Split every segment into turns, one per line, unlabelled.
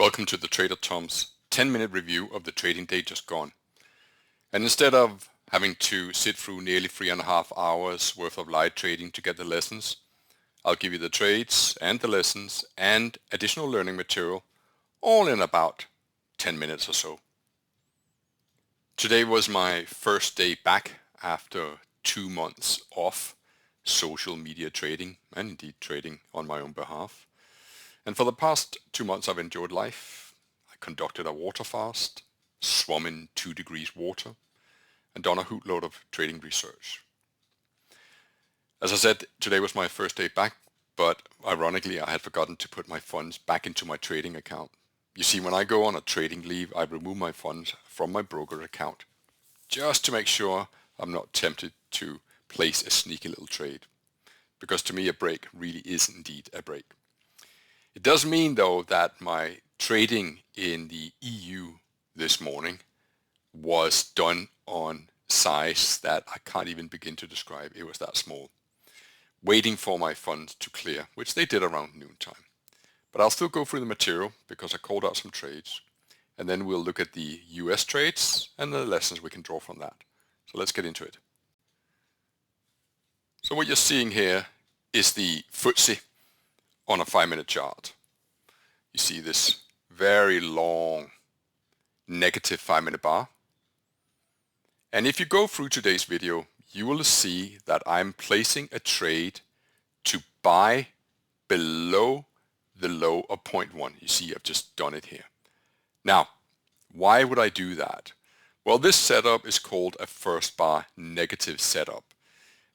Welcome to the Trader Tom's 10-minute review of the trading day just gone. And instead of having to sit through nearly 3.5 hours worth of live trading to get the lessons, I'll give you the trades and the lessons and additional learning material all in about 10 minutes or so. Today was my first day back after 2 months off social media trading and indeed trading on my own behalf. And for the past 2 months I've enjoyed life. I conducted a water fast, swum in 2 degrees water, and done a hootload of trading research. As I said, today was my first day back, but ironically I had forgotten to put my funds back into my trading account. You see, when I go on a trading leave, I remove my funds from my broker account, just to make sure I'm not tempted to place a sneaky little trade. Because to me a break really is indeed a break. It does mean though that my trading in the EU this morning was done on size that I can't even begin to describe. It was that small, waiting for my funds to clear, which they did around noontime. But I'll still go through the material because I called out some trades, and then we'll look at the US trades and the lessons we can draw from that. So let's get into it. So what you're seeing here is the FTSE on a 5-minute chart. You see this very long negative 5-minute bar. And if you go through today's video, you will see that I'm placing a trade to buy below the low of 0.1. You see, I've just done it here. Now, why would I do that? Well, this setup is called a first bar negative setup.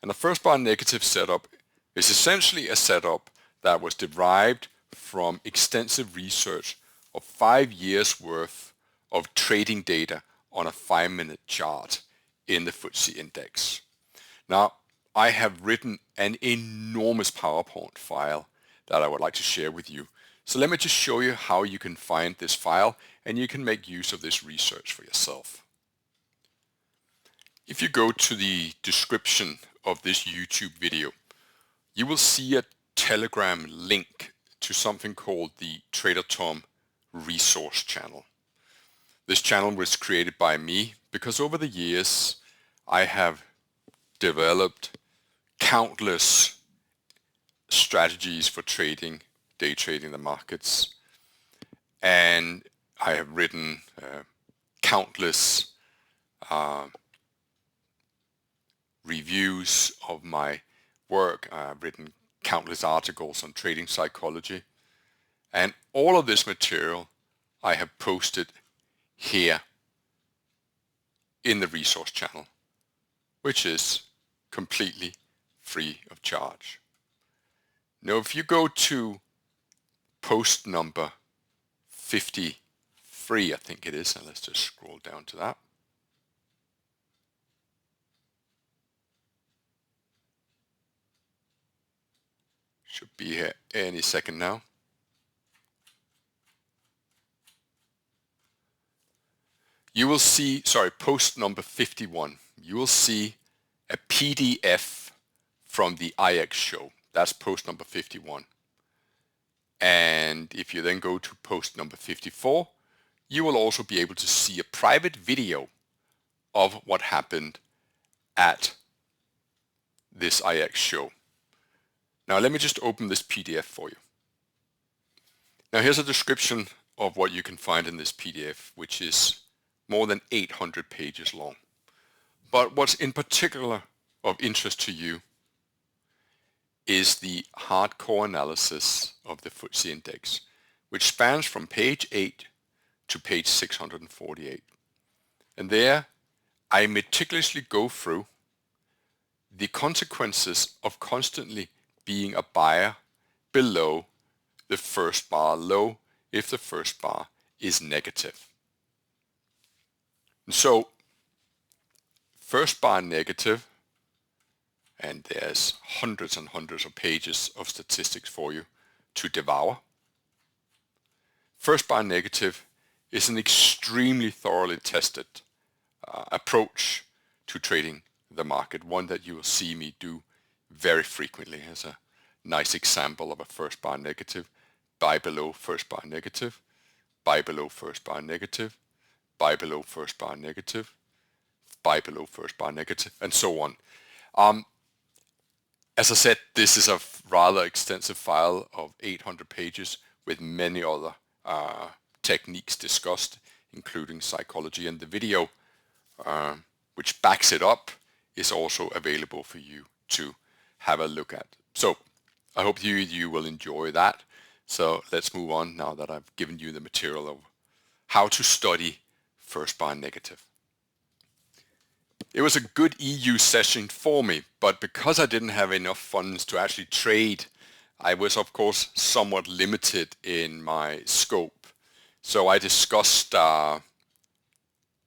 And a first bar negative setup is essentially a setup that was derived from extensive research of 5 years worth of trading data on a 5-minute chart in the FTSE index. Now, I have written an enormous PowerPoint file that I would like to share with you. So let me just show you how you can find this file and you can make use of this research for yourself. If you go to the description of this YouTube video, you will see a Telegram link to something called the Trader Tom resource channel. This channel was created by me because over the years I have developed countless strategies for trading, day trading the markets, and I have written countless reviews of my work. I've written countless articles on trading psychology, and all of this material I have posted here in the resource channel, which is completely free of charge. Now, if you go to post number 53, I think it is, and let's just scroll down to that. Should be here any second now. You will see, post number 51, you will see a PDF from the IX show. That's post number 51. And if you then go to post number 54, you will also be able to see a private video of what happened at this IX show. Now let me just open this PDF for you. Now here's a description of what you can find in this PDF, which is more than 800 pages long. But what's in particular of interest to you is the hardcore analysis of the FTSE index, which spans from page 8 to page 648. And there I meticulously go through the consequences of constantly being a buyer below the first bar low if the first bar is negative. And so first bar negative, and there's hundreds and hundreds of pages of statistics for you to devour. First bar negative is an extremely thoroughly tested approach to trading the market, one that you will see me do very frequently. As a nice example of a first bar negative, buy below first bar negative. buy below first bar negative, buy below first bar negative, buy below first bar negative, and so on. As I said, this is a rather extensive file of 800 pages with many other techniques discussed, including psychology, and the video which backs it up is also available for you to have a look at. So I hope you will enjoy that. So let's move on now that I've given you the material of how to study first bar negative. It was a good EU session for me, but because I didn't have enough funds to actually trade, I was of course somewhat limited in my scope. So I discussed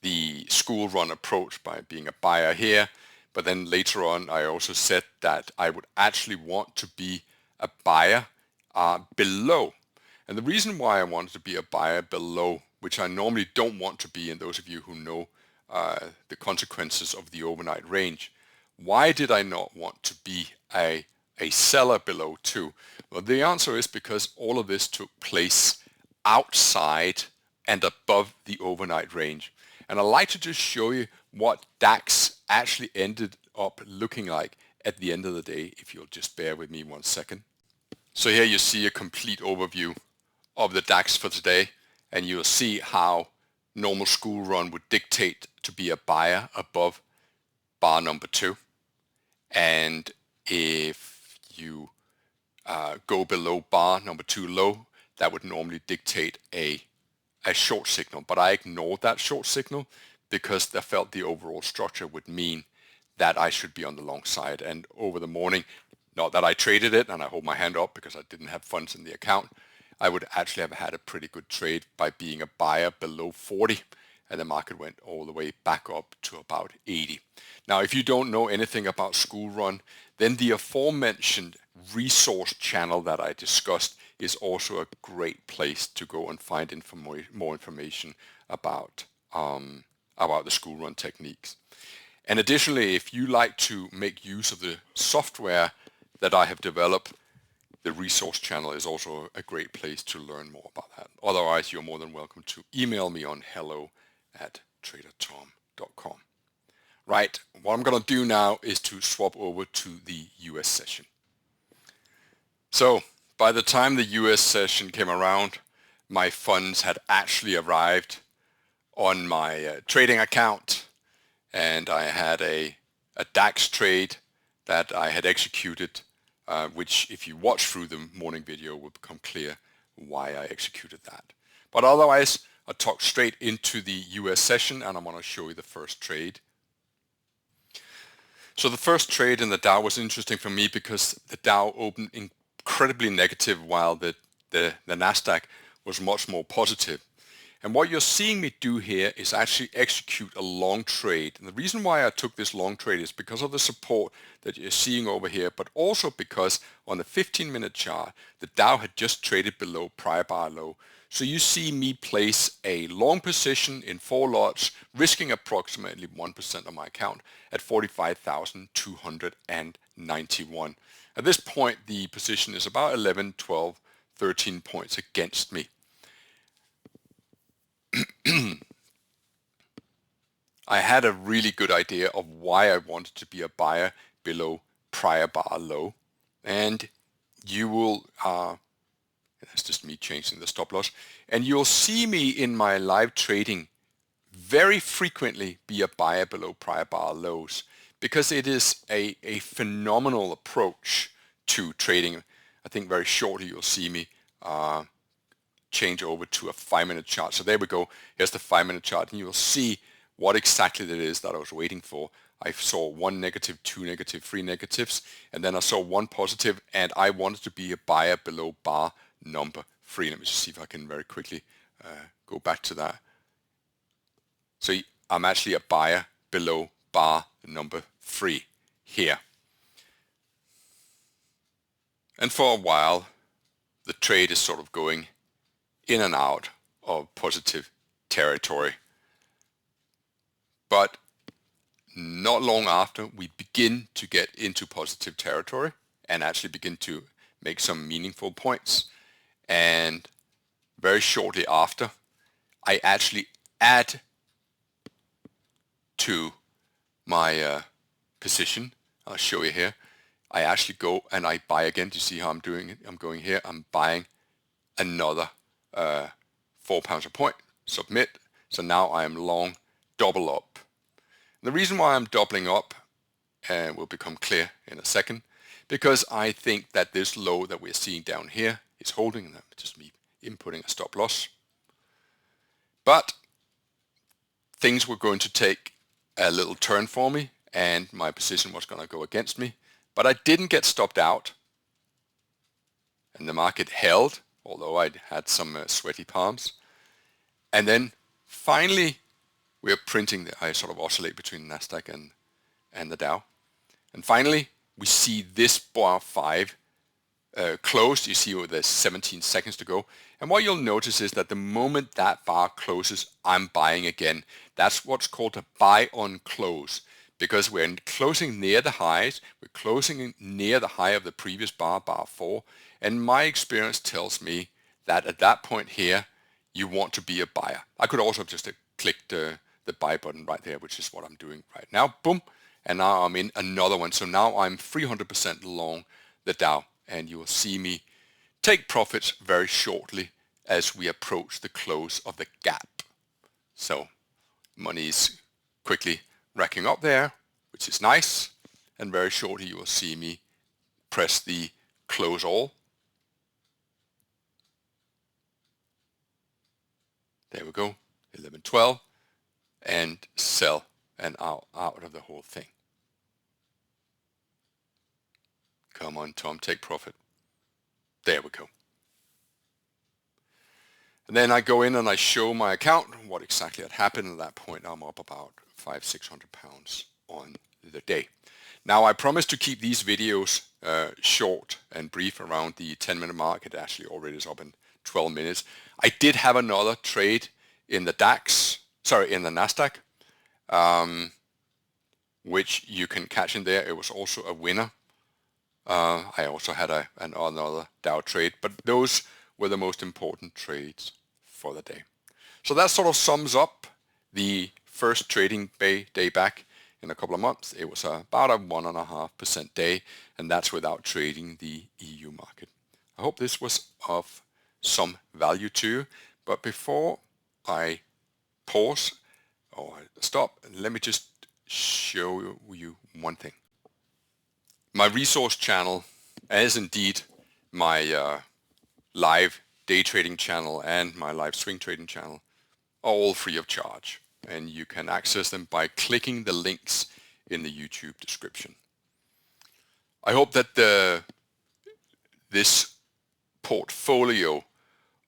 the school run approach by being a buyer here, but then later on I also said that I would actually want to be a buyer below. And the reason why I wanted to be a buyer below, which I normally don't want to be, and those of you who know the consequences of the overnight range, why did I not want to be a seller below too? Well, the answer is because all of this took place outside and above the overnight range. And I'd like to just show you what DAX actually ended up looking like at the end of the day, if you'll just bear with me 1 second. So here you see a complete overview of the DAX for today, and you'll see how normal school run would dictate to be a buyer above bar number 2. And if you go below bar number 2 low, that would normally dictate a short signal. But I ignored that short signal because I felt the overall structure would mean that I should be on the long side. And over the morning, not that I traded it, and I hold my hand up because I didn't have funds in the account, I would actually have had a pretty good trade by being a buyer below 40, and the market went all the way back up to about 80. Now, if you don't know anything about school run, then the aforementioned resource channel that I discussed is also a great place to go and find more information about the school run techniques. And additionally, if you like to make use of the software that I have developed, the resource channel is also a great place to learn more about that. Otherwise, you're more than welcome to email me on hello@tradertom.com. Right, what I'm going to do now is to swap over to the US session. So by the time the US session came around, my funds had actually arrived on my trading account, and I had a DAX trade that I had executed, which if you watch through the morning video will become clear why I executed that. But otherwise, I talk straight into the US session, and I'm going to show you the first trade. So the first trade in the Dow was interesting for me because the Dow opened incredibly negative while the Nasdaq was much more positive. And what you're seeing me do here is actually execute a long trade. And the reason why I took this long trade is because of the support that you're seeing over here, but also because on the 15-minute chart, the Dow had just traded below prior bar low. So you see me place a long position in 4 lots, risking approximately 1% of my account at 45,291. At this point, the position is about 11, 12, 13 points against me. I had a really good idea of why I wanted to be a buyer below prior bar low, and you will that's just me changing the stop loss, and you'll see me in my live trading very frequently be a buyer below prior bar lows, because it is a phenomenal approach to trading. I think very shortly you'll see me change over to a 5-minute chart. So there we go. Here's the 5-minute chart, and you'll see what exactly that is that I was waiting for. I saw 1 negative, 2 negative, 3 negatives, and then I saw 1 positive, and I wanted to be a buyer below bar number 3. Let me just see if I can very quickly go back to that. So I'm actually a buyer below bar number 3 here. And for a while, the trade is sort of going in and out of positive territory. But not long after, we begin to get into positive territory and actually begin to make some meaningful points. And very shortly after, I actually add to my position. I'll show you here. I actually go and I buy again. Do you see how I'm doing it? I'm going here. I'm buying another £4 a point. Submit. So now I am long double up. The reason why I'm doubling up will become clear in a second, because I think that this low that we're seeing down here is holding them. Just me inputting a stop loss. But things were going to take a little turn for me and my position was going to go against me. But I didn't get stopped out. And the market held, although I had some sweaty palms. And then finally, we're printing, I sort of oscillate between Nasdaq and the Dow. And finally, we see this bar 5 closed. You see there's 17 seconds to go. And what you'll notice is that the moment that bar closes, I'm buying again. That's what's called a buy on close, because we're closing near the highs. We're closing near the high of the previous bar, bar 4. And my experience tells me that at that point here, you want to be a buyer. I could also have just clicked the buy button right there, which is what I'm doing right now. Boom. And now I'm in another one. So now I'm 300% long the Dow. And you will see me take profits very shortly as we approach the close of the gap. So money is quickly racking up there, which is nice. And very shortly you will see me press the close all. There we go, 11.12, and sell and out of the whole thing. Come on, Tom, take profit. There we go. And then I go in and I show my account what exactly had happened. At that point, I'm up about £500-600 on the day. Now, I promise to keep these videos short and brief around the 10-minute mark. It actually already is up in 12 minutes. I did have another trade in the in the Nasdaq, which you can catch in there. It was also a winner. I also had another Dow trade, but those were the most important trades for the day. So that sort of sums up the first trading day back in a couple of months. It was about a 1.5% day, and that's without trading the EU market. I hope this was of some value to you, but before I pause or stop, let me just show you one thing. My resource channel, as indeed my live day trading channel and my live swing trading channel, are all free of charge, and you can access them by clicking the links in the YouTube description. I hope that this portfolio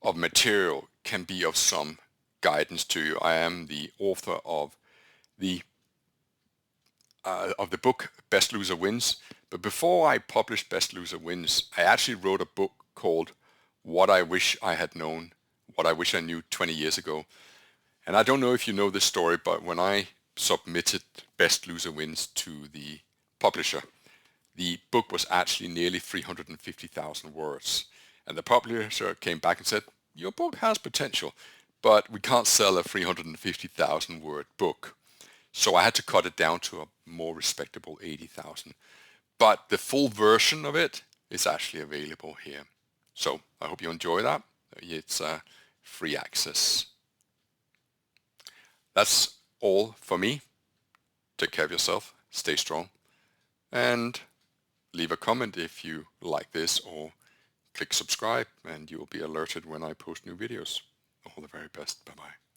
of material can be of some guidance to you. I am the author of the book Best Loser Wins, but before I published Best Loser Wins, I actually wrote a book called What I Wish I Had Known, What I Wish I Knew 20 years ago. And I don't know if you know this story, but when I submitted Best Loser Wins to the publisher, the book was actually nearly 350,000 words. And the publisher came back and said, your book has potential, but we can't sell a 350,000 word book. So I had to cut it down to a more respectable 80,000. But the full version of it is actually available here. So I hope you enjoy that. It's free access. That's all for me. Take care of yourself, stay strong, and leave a comment if you like this, or click subscribe and you will be alerted when I post new videos. All the very best. Bye-bye.